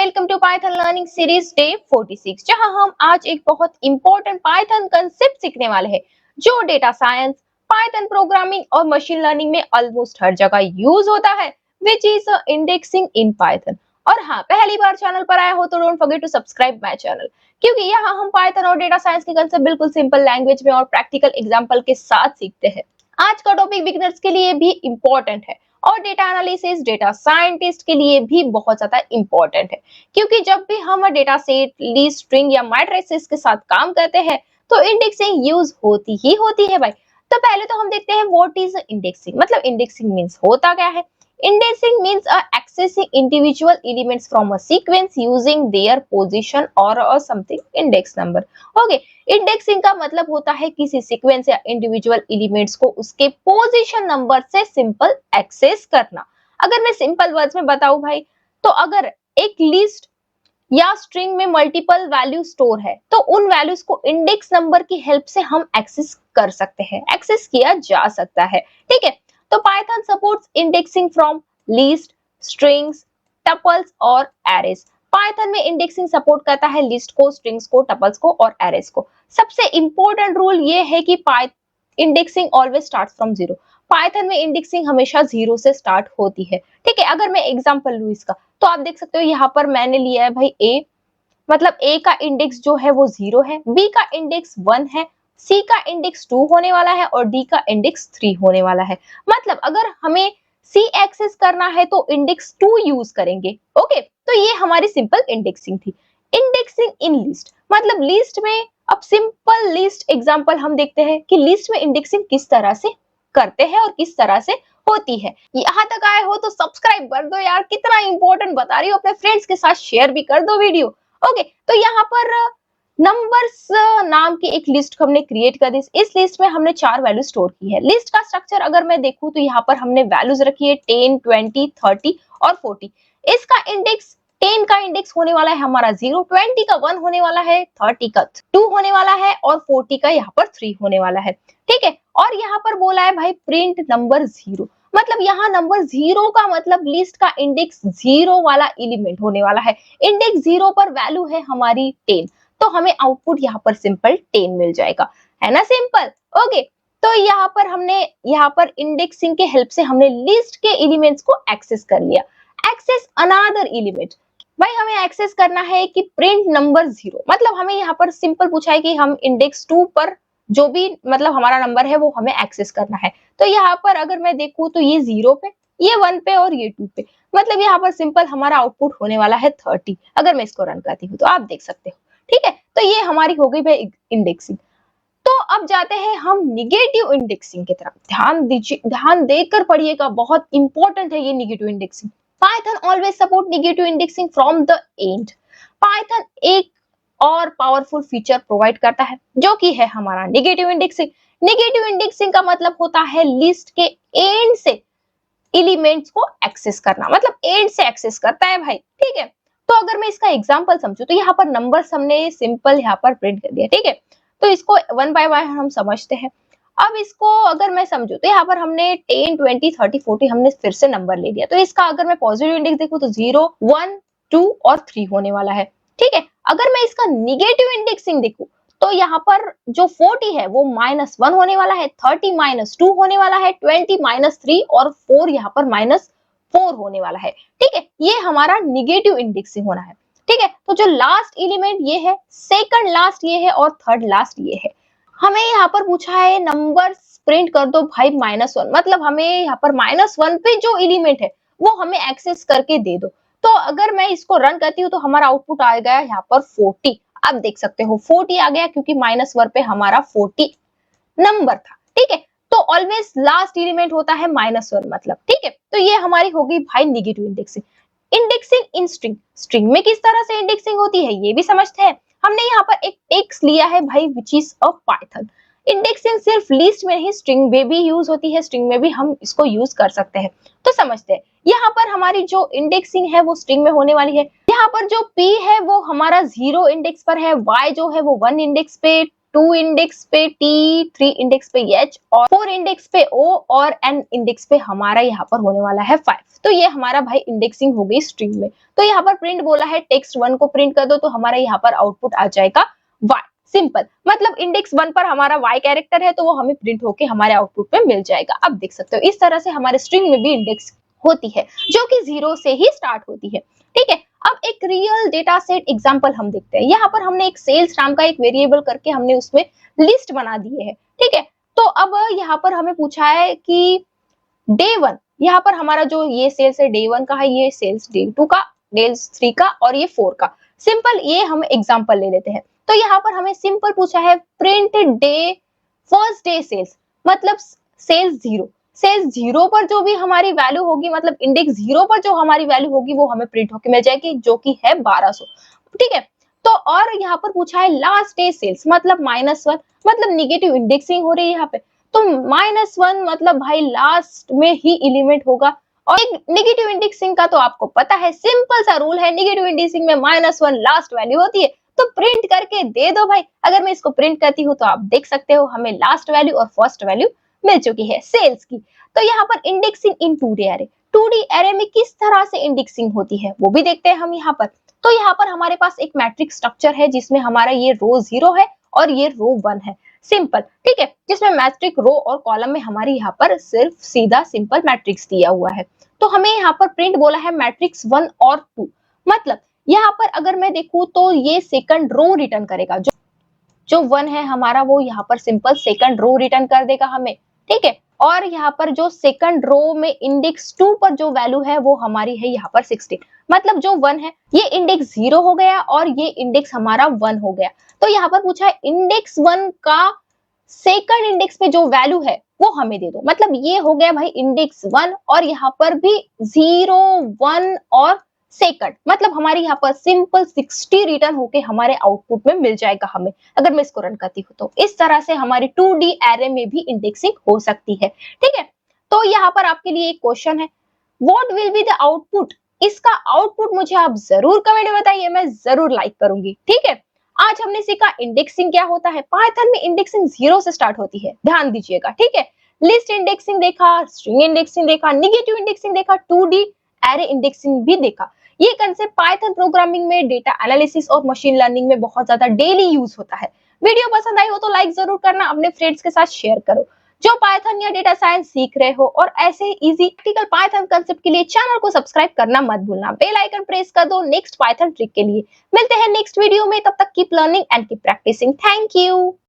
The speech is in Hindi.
Welcome to Python learning series day 46, जहां हम आज एक बहुत इंपॉर्टेंट पाइथन कंसेप्ट सीखने वाले हैं जो डेटा साइंस, पाइथन प्रोग्रामिंग और मशीन लर्निंग में ऑलमोस्ट हर जगह यूज होता है, which is indexing in Python. और हाँ, पहली बार चैनल पर आया हो तो don't forget to subscribe my channel, क्योंकि यहाँ हम पाइथन और डेटा साइंस के कंसेप्ट बिल्कुल सिंपल लैंग्वेज में और प्रैक्टिकल एग्जाम्पल के साथ सीखते हैं। आज का टॉपिक बिगिनर्स के लिए भी इम्पोर्टेंट है और डेटा एनालिसिस, डेटा साइंटिस्ट के लिए भी बहुत ज्यादा इंपॉर्टेंट है, क्योंकि जब भी हम डेटा सेट, लिस्ट, स्ट्रिंग या मैट्रिसेस के साथ काम करते हैं तो इंडेक्सिंग यूज होती ही होती है भाई। तो पहले तो हम देखते हैं व्हाट इज इंडेक्सिंग। मतलब इंडेक्सिंग मींस होता क्या है। Indexing means accessing individual elements from a sequence using their position or a something index number. Okay, indexing का मतलब होता है किसी सीक्वेंस या इंडिविजुअल एलिमेंट्स को उसके पोजीशन नंबर से सिंपल एक्सेस करना। अगर मैं सिंपल वर्ड्स में बताऊं भाई, तो अगर एक लिस्ट या स्ट्रिंग में मल्टीपल वैल्यू स्टोर है तो उन वैल्यूज को इंडेक्स नंबर की हेल्प से हम एक्सेस कर सकते हैं, एक्सेस किया जा सकता है। ठीक है, तो Python supports indexing from list, strings, tuples और एरेज। पाइथन में इंडेक्सिंग सपोर्ट करता है लिस्ट को, स्ट्रिंग्स को, टपल्स को और एरेज को। सबसे इंपॉर्टेंट रूल ये है कि indexing always start from zero. Python में इंडेक्सिंग हमेशा जीरो से स्टार्ट होती है। ठीक है, अगर मैं एग्जांपल लूं इसका, तो आप देख सकते हो यहाँ पर मैंने लिया है भाई ए, मतलब ए का इंडेक्स जो है वो 0 है, बी का इंडेक्स 1 है, सी का इंडेक्स 2 होने वाला है और डी का इंडेक्स 3 होने वाला है। मतलब अगर हमें सी एक्सेस करना है तो इंडेक्स 2 यूज करेंगे। ओके, तो ये हमारी सिंपल इंडेक्सिंग थी। इंडेक्सिंग इन लिस्ट, मतलब लिस्ट में, अब सिंपल लिस्ट एग्जांपल हम देखते हैं कि लिस्ट में इंडेक्सिंग किस तरह से करते हैं और किस तरह से होती है। यहाँ तक आए हो तो सब्सक्राइब कर दो यार, कितना इंपॉर्टेंट बता रही हो, अपने फ्रेंड्स के साथ शेयर भी कर दो वीडियो। ओके, तो यहाँ पर नंबर्स नाम की एक लिस्ट हमने क्रिएट कर दी। इस लिस्ट में हमने 4 वैल्यू स्टोर की है। लिस्ट का स्ट्रक्चर अगर मैं देखूं तो यहाँ पर हमने वैल्यूज रखी है 10, 20, 30 और 40। इसका इंडेक्स 10 का इंडेक्स होने वाला है हमारा 0, 20 का 1 होने वाला है, 30 का 2 होने वाला है और 40 का यहाँ पर 3 होने वाला है। ठीक है, और यहाँ पर बोला है भाई प्रिंट नंबर 0, मतलब यहाँ नंबर 0 का मतलब लिस्ट का इंडेक्स 0 वाला एलिमेंट होने वाला है। इंडेक्स 0 पर वैल्यू है हमारी 10, तो हमें आउटपुट यहाँ पर सिंपल 10 मिल जाएगा, है ना, सिंपल। ओके, तो यहाँ पर इंडेक्सिंग के हेल्प से हमने लिस्ट के एलिमेंट्स को एक्सेस कर लिया। एक्सेस अनदर एलिमेंट, भाई हमें एक्सेस करना है कि प्रिंट नंबर 0, मतलब हमें यहाँ पर सिंपल पूछा है कि हम इंडेक्स 2 पर जो भी मतलब हमारा नंबर है वो हमें एक्सेस करना है। तो यहाँ पर अगर मैं देखूं तो ये 0 पे, ये 1 पे और ये 2 पे, मतलब यहाँ पर सिंपल हमारा आउटपुट होने वाला है 30। अगर मैं इसको रन करती हूँ तो आप देख सकते हो। ठीक है, तो ये हमारी हो गई भाई इंडेक्सिंग। तो अब जाते हैं हम निगेटिव इंडेक्सिंग की तरफ। ध्यान दीजिए, ध्यान देकर पढ़िएगा, बहुत इंपॉर्टेंट है ये negative indexing. Python always support negative indexing from the end. Python एक और पावरफुल फीचर प्रोवाइड करता है जो कि है हमारा निगेटिव इंडेक्सिंग। निगेटिव इंडेक्सिंग का मतलब होता है लिस्ट के एंड से एलिमेंट्स को एक्सेस करना, मतलब एंड से एक्सेस करता है भाई। ठीक है, तो अगर मैं इसका एग्जांपल समझूं तो यहाँ पर नंबर्स हमने सिंपल यहाँ पर प्रिंट कर दिया। ठीक है, तो इसको वन बाय वन हम समझते हैं। अब इसको अगर मैं समझूं तो यहाँ पर हमने 10, 20, 30, 40 हमने फिर से नंबर ले लिया। तो इसका अगर मैं पॉजिटिव इंडेक्स देखूं तो 0, 1, 2 और 3 होने वाला है। ठीक है, अगर मैं इसका निगेटिव इंडेक्सिंग देखूं तो यहाँ पर जो 40 है वो -1 होने वाला है, 30 -2 होने वाला है, 20 -3 और 4 यहाँ पर -4 होने वाला है। ठीक है, ये हमारा निगेटिव इंडेक्सिंग होना है। ठीक है, तो जो लास्ट एलिमेंट ये है, सेकंड लास्ट ये है और थर्ड लास्ट ये है। हमें यहाँ पर पूछा है नंबर प्रिंट कर दो भाई -1, मतलब हमें यहाँ पर -1 पे जो एलिमेंट है वो हमें एक्सेस करके दे दो। तो अगर मैं इसको रन करती हूँ तो हमारा आउटपुट आ गया यहाँ पर 40। आप देख सकते हो 40 आ गया क्योंकि -1 पे हमारा 40 नंबर था। ठीक है, तो ऑलवेज लास्ट एलिमेंट होता है -1 मतलब। ठीक है, तो ये हमारी होगी भाई negative indexing. Indexing in string, string में किस तरह से इंडेक्सिंग होती है ये भी समझते हैं। हमने यहाँ पर एक टेक्स्ट लिया है भाई which is a Python. Indexing सिर्फ लिस्ट में ही, स्ट्रिंग में भी यूज होती है, स्ट्रिंग में भी हम इसको यूज कर सकते हैं। तो समझते हैं, यहाँ पर हमारी जो इंडेक्सिंग है वो स्ट्रिंग में होने वाली है। यहाँ पर जो p है वो हमारा 0 इंडेक्स पर है, y जो है वो 1 इंडेक्स पे, 2 इंडेक्स पे टी, 3 इंडेक्स पे एच और 4 इंडेक्स पे ओ और एन इंडेक्स पे हमारा यहाँ पर होने वाला है 5। तो ये हमारा भाई इंडेक्सिंग हो गई स्ट्रिंग में। तो यहाँ पर प्रिंट बोला है टेक्स्ट 1 को प्रिंट कर दो, तो हमारा यहाँ पर आउटपुट आ जाएगा y। सिंपल, मतलब इंडेक्स 1 पर हमारा y कैरेक्टर है तो वो हमें प्रिंट होके हमारे आउटपुट में मिल जाएगा। अब देख सकते हो इस तरह से हमारे स्ट्रिंग में भी इंडेक्स होती है जो कि 0 से ही स्टार्ट होती है। ठीक है, अब एक रियल डेटा सेट एग्जांपल हम देखते हैं। यहाँ पर हमने एक सेल्स नाम का एक वेरिएबल करके हमने उसमें लिस्ट बना दिए है। ठीक है, तो अब यहाँ पर हमें पूछा है कि डे 1, यहाँ पर हमारा जो ये सेल्स है डे 1 का है, ये सेल्स डे 2 का, डे 3 का और ये 4 का। सिंपल, ये हम एग्जांपल ले लेते हैं। तो यहाँ पर हमें सिंपल पूछा है print day first day sales, मतलब सेल्स 0। सेल्स 0 पर जो भी हमारी वैल्यू होगी, मतलब इंडेक्स 0 पर जो हमारी वैल्यू होगी वो हमें प्रिंट होके मिल जाएगी, जो कि है 1200। ठीक है, तो और यहाँ पर पूछा है लास्ट डे सेल्स, मतलब -1, मतलब निगेटिव इंडेक्सिंग हो रही है यहाँ पे। तो -1 मतलब भाई लास्ट में ही एलिमेंट होगा। और एक नेगेटिव इंडेक्सिंग का तो आपको पता है, सिंपल सा रूल है, नेगेटिव इंडेक्सिंग में -1 लास्ट वैल्यू होती है। तो प्रिंट करके दे दो भाई। अगर मैं इसको प्रिंट करती हूँ तो आप देख सकते हो हमें लास्ट वैल्यू और फर्स्ट वैल्यू मिल चुकी है सेल्स की। तो यहाँ पर इंडेक्सिंग इन 2D एरे, 2D एरे में किस तरह से इंडेक्सिंग होती है वो भी देखते हैं हम यहाँ पर। तो यहाँ पर हमारे पास एक मैट्रिक्स स्ट्रक्चर है जिसमें हमारा ये रो 0 है और ये रो 1 है। सिंपल, ठीक है, जिसमें मैट्रिक्स रो और कॉलम में हमारी यहाँ पर सिर्फ सीधा सिंपल मैट्रिक्स दिया हुआ है। तो हमें यहाँ पर प्रिंट बोला है मैट्रिक्स 1 और 2, मतलब यहाँ पर अगर मैं देखूं तो ये सेकंड रो रिटर्न करेगा। जो 1 है हमारा वो यहाँ पर सिंपल सेकंड रो रिटर्न कर देगा हमें। ठीक है, और यहाँ पर जो सेकंड रो में इंडेक्स 2 पर जो वैल्यू है वो हमारी है यहाँ पर 16, मतलब जो 1 है ये इंडेक्स 0 हो गया और ये इंडेक्स हमारा 1 हो गया। तो यहाँ पर पूछा है इंडेक्स 1 का सेकंड इंडेक्स पे जो वैल्यू है वो हमें दे दो, मतलब ये हो गया भाई इंडेक्स 1 और यहाँ पर भी 0, 1 और सेकंड, मतलब हमारी यहाँ पर सिंपल 60 रिटर्न होके हमारे आउटपुट में मिल जाएगा हमें, अगर मैं इसको रन करती हूँ तो। इस तरह से हमारी 2D एरे में भी इंडेक्सिंग हो सकती है। ठीक है, तो यहाँ पर आपके लिए एक क्वेश्चन है, what will be the output. इसका आउटपुट मुझे आप जरूर कमेंट में बताइए, मैं जरूर लाइक करूंगी। ठीक है, आज हमने सीखा इंडेक्सिंग क्या होता है। पाइथन में इंडेक्सिंग 0 से स्टार्ट होती है, ध्यान दीजिएगा। ठीक है, लिस्ट इंडेक्सिंग देखा, स्ट्रिंग इंडेक्सिंग देखा, नेगेटिव इंडेक्सिंग देखा, 2D एरे इंडेक्सिंग भी देखा। ये कंसेप्ट पाइथन प्रोग्रामिंग में, डेटा एनालिसिस और मशीन लर्निंग में बहुत ज्यादा डेली यूज होता है। वीडियो पसंद आई हो तो लाइक जरूर करना, अपने फ्रेंड्स के साथ शेयर करो जो पाइथन या डेटा साइंस सीख रहे हो। और ऐसे इजी प्रैक्टिकल पाइथन कंसेप्ट के लिए चैनल को सब्सक्राइब करना मत भूलना, बेल आइकन प्रेस कर दो नेक्स्ट पाइथन ट्रिक के लिए। मिलते हैं नेक्स्ट वीडियो में, तब तक keep learning and keep practising. Thank you.